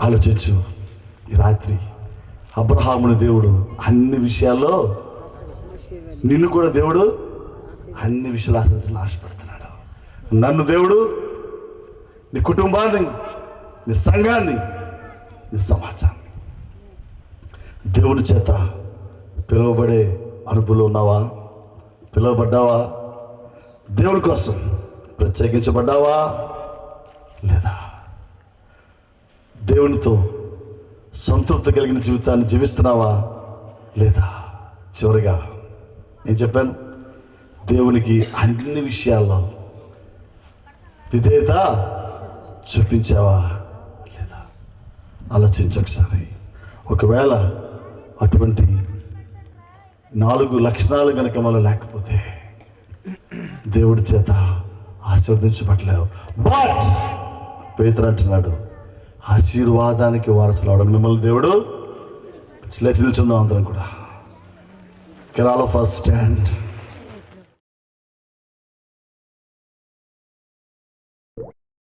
ఆలోచించు. ఈ రాత్రి అబ్రహాముని దేవుడు అన్ని విషయాల్లో, నిన్ను కూడా దేవుడు అన్ని విషయాలు ఆశ్రయించాలని ఆశపడుతున్నాడు. నన్ను దేవుడు, నీ కుటుంబాన్ని, నీ సంఘాన్ని, నీ సమాజాన్ని దేవుడి చేత పిలువబడే అనుభవంలో ఉన్నావా? పిలువబడ్డావా? దేవుడి కోసం ప్రత్యేకించబడ్డావా లేదా? దేవునితో సంతృప్తి కలిగిన జీవితాన్ని జీవిస్తున్నావా లేదా? చివరిగా నేను చెప్పాను, దేవునికి అన్ని విషయాల్లో విధేయత చూపించావా లేదా? ఆలోచించు ఒకసారి. ఒకవేళ అటువంటి 4 లక్షణాలు కనుక మనం లేకపోతే దేవుడి చేత ఆశీర్వదించబడలేవు. బట్ పేతురు అంటున్నాడు, ఆశీర్వాదానికి వారసులు అవడం మిమ్మల్ని దేవుడు. లేచి నిల్చుందాం అందరం కూడా. Can all of us stand?